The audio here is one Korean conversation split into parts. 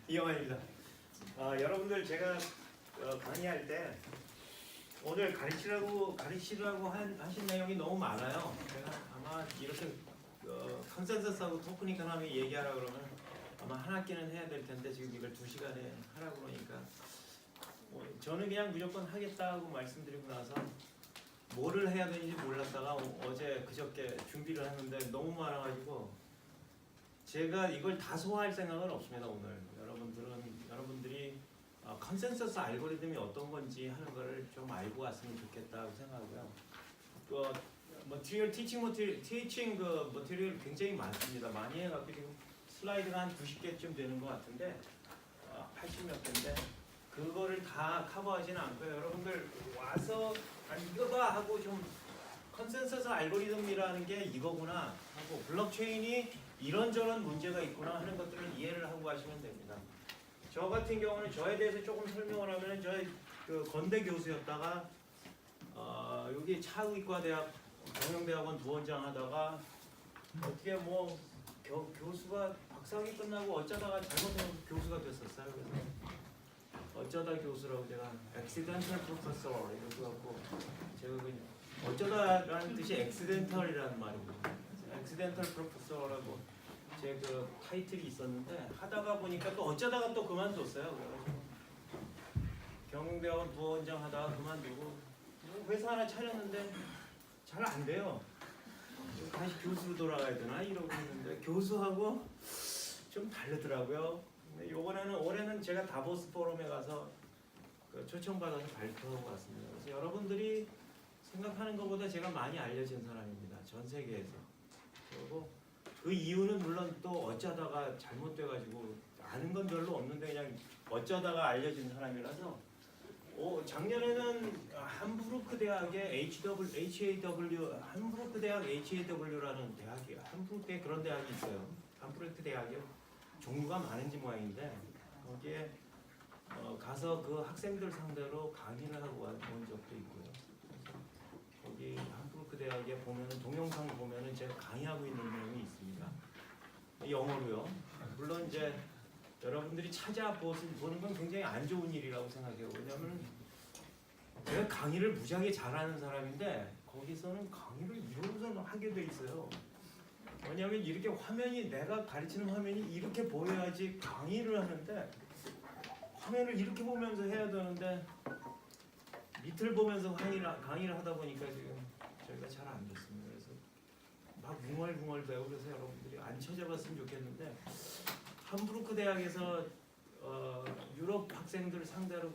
이영환입니다. 여러분들 제가 강의할 때 오늘 가르치라고 하신 내용이 너무 많아요. 제가 아마 이렇게 컨센서스하고 토큰 이코노미 얘기하라 그러면 아마 한 학기는 해야 될 텐데 지금 이걸 2시간에 하라고 그러니까 저는 그냥 무조건 하겠다고 말씀드리고 나서 뭐를 해야 되는지 몰랐다가 어제 그저께 준비를 했는데 너무 많아가지고 제가 이걸 다 소화할 생각은 없습니다. 오늘 여러분들이 컨센서스 알고리즘이 어떤 건지 하는 거를 좀 알고 왔으면 좋겠다고 생각하고요. 티칭 머티리얼 굉장히 많습니다. 많이 해갖고 지금 슬라이드가 한 90개쯤 되는 것 같은데 80몇 개인데 그거를 다 커버하지는 않고요. 여러분들 와서 이거 봐 하고 좀 컨센서스 알고리즘이라는 게 이거구나 하고 블록체인이 이런저런 문제가 있구나 하는 것들을 이해를 하고 가시면 됩니다. 저 같은 경우는 저에 대해서 조금 설명을 하면 저희 건대 교수였다가 여기 차의과대학 경영대학원 부원장 하다가 어떻게 교수가 박사학위 끝나고 어쩌다가 잘못해서 교수가 됐었어요. 그래서 어쩌다 교수라고 제가 accidental professor 이렇게 갖고 제가 그냥 어쩌다라는 뜻이 accidental이라는 말입니다. accidental professor라고 제 그 타이틀이 있었는데 하다가 보니까 또 어쩌다가 또 그만뒀어요. 그래가지고 경영대학원 부원장 하다가 그만두고 회사 하나 차렸는데 잘 안 돼요. 다시 교수로 돌아가야 되나 이러고 있는데 교수하고 좀 다르더라고요. 근데 올해는 제가 다보스 포럼에 가서 초청받아서 발표하고 왔습니다. 그래서 여러분들이 생각하는 것보다 제가 많이 알려진 사람입니다. 전 세계에서. 그리고 그 이유는 물론 또 어쩌다가 잘못돼가지고 아는 건 별로 없는데 그냥 어쩌다가 알려진 사람이라서 작년에는 함부르크 대학의 함부르크 대학 HAW라는 대학이 함부르크에 그런 대학이 있어요. 함부르크 대학이 종류가 많은지 모양인데 거기에 가서 그 학생들 상대로 강의를 하고 온 적도 있고요. 거기 함부르크 대학에 보면은 동영상 보면은 제가 강의하고 있는 내용이 있습니다. 영어로요. 물론 이제 여러분들이 찾아보는 건 굉장히 안 좋은 일이라고 생각해요. 왜냐하면 제가 강의를 무지하게 잘하는 사람인데 거기서는 강의를 이러고서 하게 돼 있어요. 왜냐하면 이렇게 내가 가르치는 화면이 이렇게 보여야지 강의를 하는데 화면을 이렇게 보면서 해야 되는데 밑을 보면서 강의를 하다 보니까 지금 저희가 잘 안 됐습니다. 그래서 막 웅얼웅얼 배우고 그래서 여러분들이 안 찾아봤으면 좋겠는데 함부르크 대학에서 유럽 학생들 상대로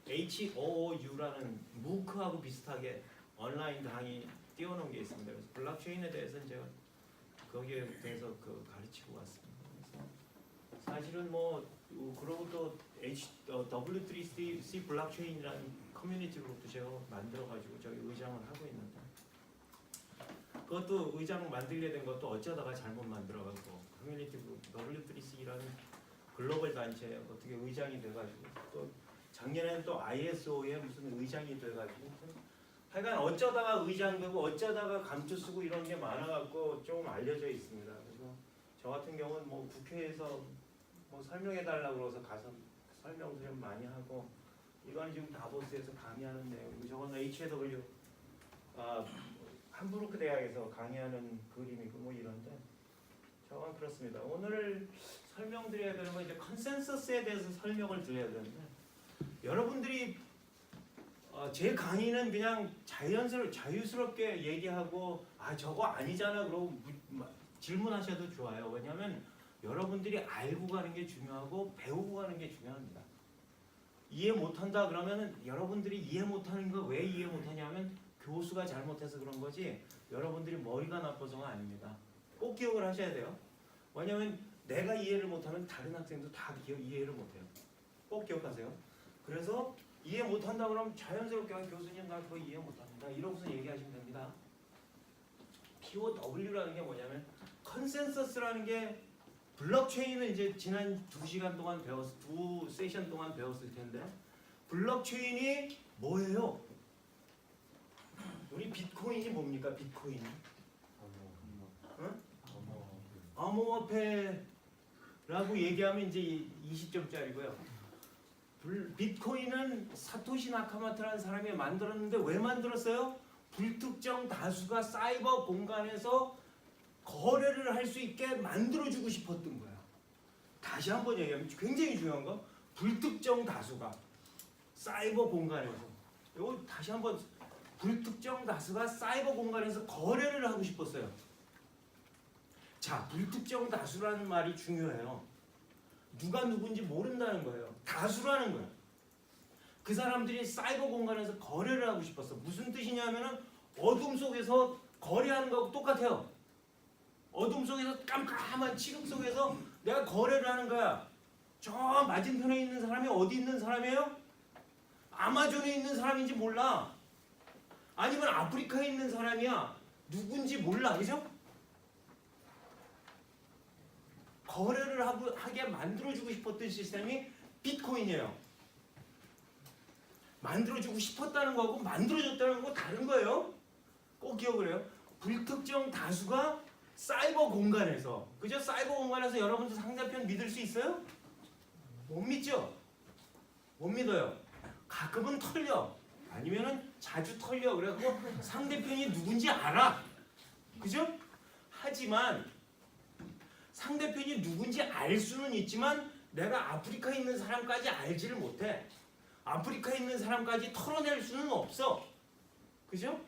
HOOU라는 무크하고 비슷하게 온라인 강의 띄워놓은 게 있습니다. 그래서 블록체인에 대해서는 제가 거기에 대해서 가르치고 왔습니다. 그래서 사실은 그러고 또 W3C 블록체인이라는 커뮤니티 그룹도 제가 만들어가지고 저기 의장을 하고 있는데 그것도 의장 만들게 된 것도 어쩌다가 잘못 만들어가지고 커뮤니티 그룹 W3C라는 글로벌 단체에 어떻게 의장이 돼가지고 또 작년에는 또 ISO에 무슨 의장이 돼가지고 하여간 어쩌다가 의장 되고 어쩌다가 감투 쓰고 이런 게 많아갖고 좀 알려져 있습니다. 그래서 저 같은 경우는 국회에서 설명해 달라고 그래서 가서 설명도 좀 많이 하고 이건 지금 다보스에서 강의하는 내용이고 저건 HAW 함부르크 대학에서 강의하는 그림이고 이런데 저건 그렇습니다. 오늘 설명드려야 되는 건 이제 컨센서스에 대해서 설명을 드려야 되는데 여러분들이 제 강의는 그냥 자유스럽게 얘기하고 저거 아니잖아 그러고 질문하셔도 좋아요. 왜냐하면 여러분들이 알고 가는 게 중요하고 배우고 가는 게 중요합니다. 이해 못한다 그러면 여러분들이 이해 못하는 거 왜 이해 못하냐면 교수가 잘못해서 그런 거지 여러분들이 머리가 나빠서가 아닙니다. 꼭 기억을 하셔야 돼요. 왜냐하면 내가 이해를 못하면 다른 학생도 다 이해를 못해요. 꼭 기억하세요. 그래서 이해 못한다 그러면 자연스럽게 교수님 나 그거 이해 못합니다. 이러고서 얘기하시면 됩니다. POW라는 게 뭐냐면 컨센서스라는 게 블록체인은 이제 지난 2시간 동안 두 세션 동안 배웠을 텐데 블록체인이 뭐예요? 우리 비트코인이 뭡니까? 비트코인. 응? 암호화폐 라고 얘기하면 이제 20점짜리고요. 비트코인은 사토시 나카모토라는 사람이 만들었는데 왜 만들었어요? 불특정 다수가 사이버 공간에서 거래를 할 수 있게 만들어주고 싶었던 거야. 다시 한번 얘기하면 굉장히 중요한 거, 불특정 다수가 사이버 공간에서, 이거 다시 한번, 불특정 다수가 사이버 공간에서 거래를 하고 싶었어요. 자, 불특정 다수라는 말이 중요해요. 누가 누군지 모른다는 거예요. 다수라는 거예요. 그 사람들이 사이버 공간에서 거래를 하고 싶었어. 무슨 뜻이냐면은 어둠 속에서 거래하는 거하고 똑같아요. 어둠 속에서 깜깜한 칠흑 속에서 내가 거래를 하는 거야. 저 맞은편에 있는 사람이 어디 있는 사람이에요? 아마존에 있는 사람인지 몰라. 아니면 아프리카에 있는 사람이야. 누군지 몰라. 그죠? 거래를 하게 만들어주고 싶었던 시스템이 비트코인이에요. 만들어주고 싶었다는 거하고 만들어줬다는 거 다른 거예요. 꼭 기억을 해요. 불특정 다수가 사이버 공간에서, 그죠? 사이버 공간에서 여러분들 상대편 믿을 수 있어요? 못 믿죠? 못 믿어요. 가끔은 털려. 아니면은 자주 털려. 그래갖고 상대편이 누군지 알아. 그죠? 하지만 상대편이 누군지 알 수는 있지만 내가 아프리카에 있는 사람까지 알지를 못해. 아프리카에 있는 사람까지 털어낼 수는 없어. 그죠?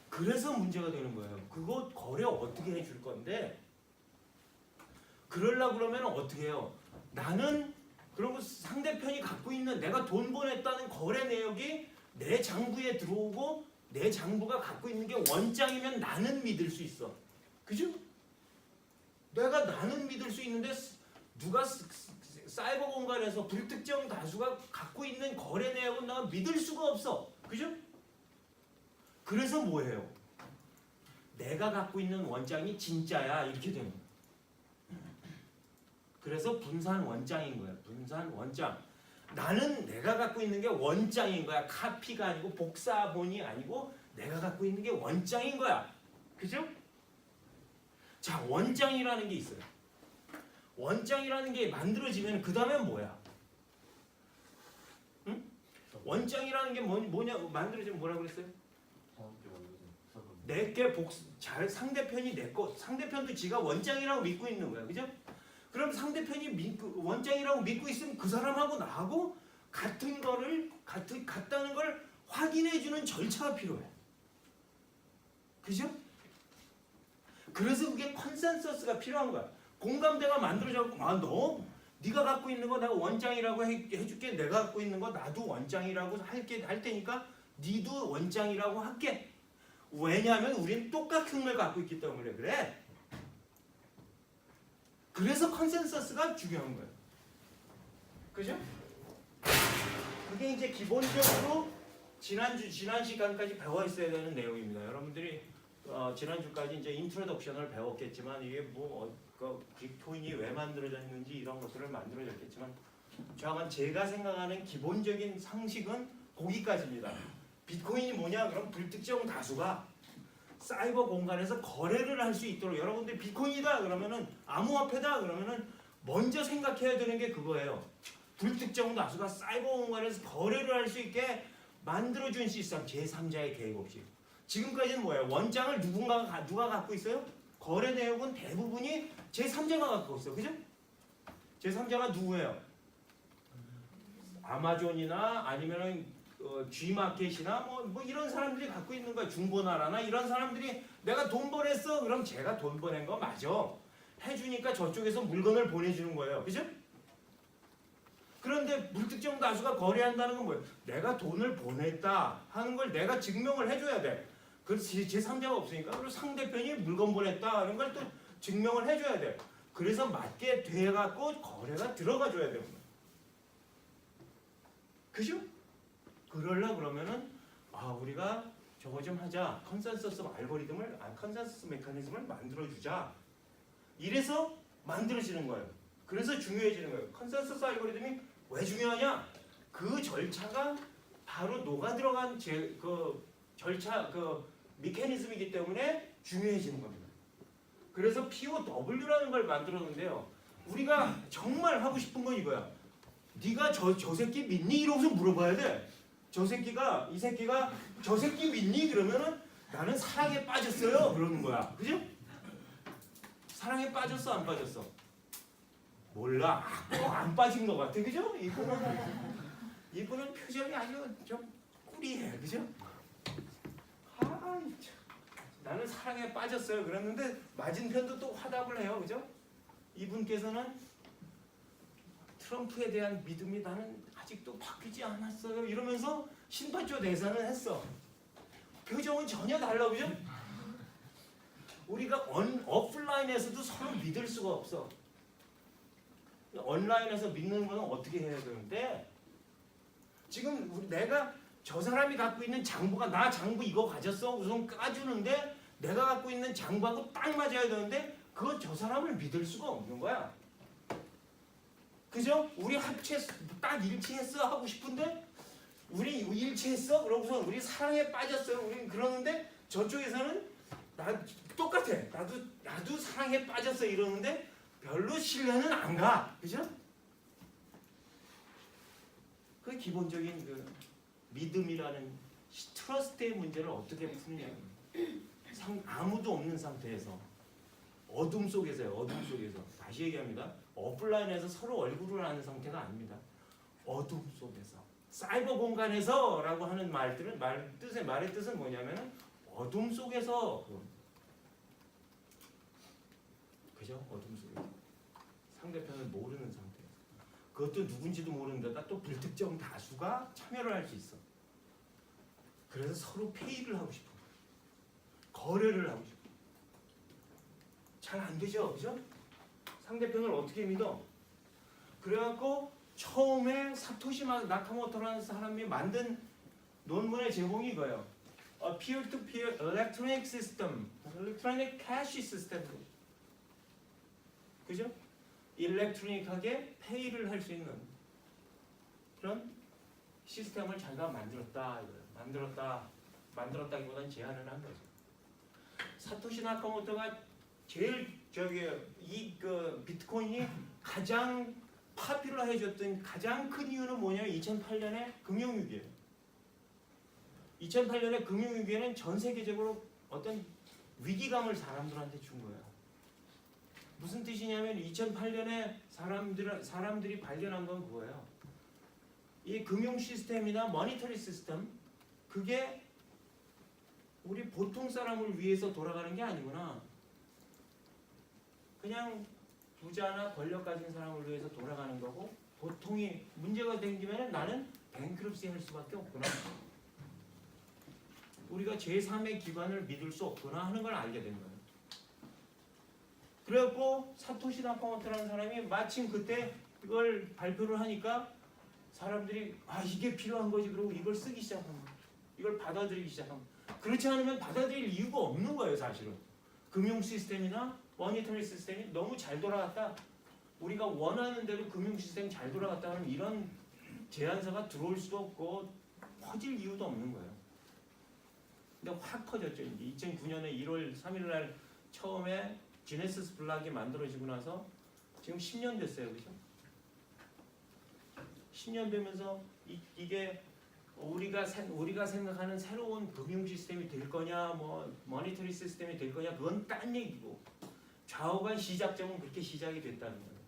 그래서 문제가 되는 거예요. 그거 거래 어떻게 해줄 건데? 그러려고 그러면 어떻게 해요? 나는 그리고 상대편이 갖고 있는 내가 돈 보냈다는 거래 내역이 내 장부에 들어오고 내 장부가 갖고 있는 게 원장이면 나는 믿을 수 있어. 그죠? 나는 믿을 수 있는데 누가 사이버 공간에서 불특정 다수가 갖고 있는 거래 내역은 내가 믿을 수가 없어. 그죠? 그래서 뭐예요? 내가 갖고 있는 원장이 진짜야. 이렇게 되는 거예요. 그래서 분산 원장인 거예요. 분산 원장. 나는 내가 갖고 있는 게 원장인 거야. 카피가 아니고 복사본이 아니고 내가 갖고 있는 게 원장인 거야. 그죠? 자, 원장이라는 게 있어요. 원장이라는 게 만들어지면 그 다음에 뭐야? 응? 원장이라는 게 뭐냐? 만들어지면 뭐라고 그랬어요? 내게 잘 상대편이 내 거, 상대편도 지가 원장이라고 믿고 있는 거야. 그죠? 그럼 상대편이 원장이라고 믿고 있으면 그 사람하고 나하고 같은 거를 같다는 걸 확인해 주는 절차가 필요해. 그죠? 그래서 그게 컨센서스가 필요한 거야. 공감대가 만들어져서 네가 갖고 있는 거 내가 원장이라고 해줄게. 내가 갖고 있는 거 나도 원장이라고 할 테니까 니도 원장이라고 할게. 왜냐하면 우린 똑같은 걸 갖고 있기 때문에 그래. 그래서 컨센서스가 중요한 거예요. 그죠? 그게 이제 기본적으로 지난 시간까지 배워 있어야 되는 내용입니다. 여러분들이 지난주까지 이제 인트로덕션을 배웠겠지만 이게 비트코인이 왜 만들어졌는지 이런 것들을 만들어졌겠지만 저는 제가 생각하는 기본적인 상식은 거기까지입니다. 비트코인이 뭐냐? 그럼 불특정 다수가 사이버 공간에서 거래를 할 수 있도록 여러분들 비트코인이다 그러면은 암호화폐다 그러면은 먼저 생각해야 되는 게 그거예요. 불특정 다수가 사이버 공간에서 거래를 할 수 있게 만들어준 시스템, 제3자의 개입 없이. 지금까지는 뭐예요? 원장을 누가 갖고 있어요? 거래 내역은 대부분이 제3자가 갖고 있어요. 그죠? 제3자가 누구예요? 아마존이나 아니면은 G마켓이나 뭐 이런 사람들이 갖고 있는 거야. 중고나라나 이런 사람들이 내가 돈 보냈어. 그럼 제가 돈 보낸 거 맞아. 해주니까 저쪽에서 물건을 보내주는 거예요. 그죠? 그런데 불특정 다수가 거래한다는 건 뭐예요? 내가 돈을 보냈다 하는 걸 내가 증명을 해줘야 돼. 그래서 제3자가 없으니까 그리고 상대편이 물건 보냈다 하는 걸 또 증명을 해줘야 돼. 그래서 맞게 돼갖고 거래가 들어가줘야 됩니다. 그죠? 그러려고 그러면은 우리가 저거 좀 하자. 컨센서스 컨센서스 메커니즘을 만들어주자. 이래서 만들어지는 거예요. 그래서 중요해지는 거예요. 컨센서스 알고리즘이 왜 중요하냐? 그 절차가 바로 녹아 들어간 절차 메커니즘이기 때문에 중요해지는 겁니다. 그래서 POW라는 걸 만들었는데요. 우리가 정말 하고 싶은 건 이거야. 네가 저 새끼 믿니? 이러고서 물어봐야 돼. 이 새끼가 저 새끼 믿니? 그러면은 나는 사랑에 빠졌어요. 그러는 거야. 그죠? 사랑에 빠졌어, 안 빠졌어? 몰라. 안 빠진 것 같아. 그죠? 이분은 표정이 아주 좀 꾸리해. 그죠? 나는 사랑에 빠졌어요. 그랬는데 맞은편도 또 화답을 해요. 그죠? 이분께서는 트럼프에 대한 믿음이 나는 아직도 바뀌지 않았어요. 이러면서 신발조 대사는 했어. 표정은 전혀 달라. 그죠? 우리가 오프라인에서도 서로 믿을 수가 없어. 온라인에서 믿는 거는 어떻게 해야 되는데, 지금 내가 저 사람이 갖고 있는 장부가 나 장부 이거 가졌어 우선 까주는데 내가 갖고 있는 장부하고 딱 맞아야 되는데 그거 저 사람을 믿을 수가 없는 거야. 그죠? 우리 합치했어, 딱 일치했어 하고 싶은데 우리 일치했어? 그러고서 우리 사랑에 빠졌어요. 우리 그러는데 저쪽에서는 나 똑같아. 나도 사랑에 빠졌어 이러는데 별로 신뢰는 안 가. 그죠? 그 기본적인 그 믿음이라는 트러스트의 문제를 어떻게 푸느냐. 아무도 없는 상태에서 어둠 속에서요. 어둠 속에서. 다시 얘기합니다. 오프라인에서 서로 얼굴을 아는 상태가 아닙니다. 어둠 속에서. 사이버 공간에서라고 하는 말의 뜻은 뭐냐면 어둠 속에서. 그죠? 어둠 속에서. 상대편을 모르는 상태에서. 그것도 누군지도 모르는 데다 또 불특정 다수가 참여를 할 수 있어. 그래서 서로 페이를 하고 싶어. 거래를 하고 싶어. 잘 안 되죠? 그죠? 상대편을 어떻게 믿어? 그래갖고 처음에 사토시 나카모토라는 사람이 만든 논문의 제목이 이거예요. Peer-to-peer electronic system, electronic cash system. 그죠? 일렉트로닉하게 페이를 할 수 있는 그런 시스템을 자기가 만들었다 이거예요. 만들었다기보다는 제안을 한 거죠. 사토시 나카모토가 제일 그 비트코인이 가장 파퓰러해졌던 가장 큰 이유는 뭐냐면 2008년에 금융위기예요. 2008년에 금융위기에는 전 세계적으로 어떤 위기감을 사람들한테 준 거예요. 무슨 뜻이냐면 2008년에 사람들이 발견한 건 그거예요. 이 금융 시스템이나 머니터리 시스템 그게 우리 보통 사람을 위해서 돌아가는 게 아니구나. 그냥 부자나 권력 가진 사람을 위해서 돌아가는 거고 보통이 문제가 생기면 나는 뱅크럽시 할 수밖에 없구나. 우리가 제3의 기관을 믿을 수 없구나 하는 걸 알게 된 거예요. 그래갖고 사토시 나카모토라는 사람이 마침 그때 이걸 발표를 하니까 사람들이 이게 필요한 거지 그러고 이걸 쓰기 시작한 거예요. 이걸 받아들이기 시작한 거예요. 그렇지 않으면 받아들일 이유가 없는 거예요. 사실은 금융 시스템이나 머니터리 시스템이 너무 잘 돌아갔다. 우리가 원하는 대로 금융 시스템이 잘 돌아갔다 하는 이런 제안서가 들어올 수도 없고 퍼질 이유도 없는 거예요. 근데 확 퍼졌죠. 이제 2009년에 1월 3일 날 처음에 지네시스 블락이 만들어지고 나서 지금 10년 됐어요. 그죠? 10년 되면서 이게 우리가 생각하는 새로운 금융 시스템이 될 거냐, 뭐 머니터리 시스템이 될 거냐, 그건 딴 얘기고 좌우간 시작점은 그렇게 시작이 됐다는 거예요.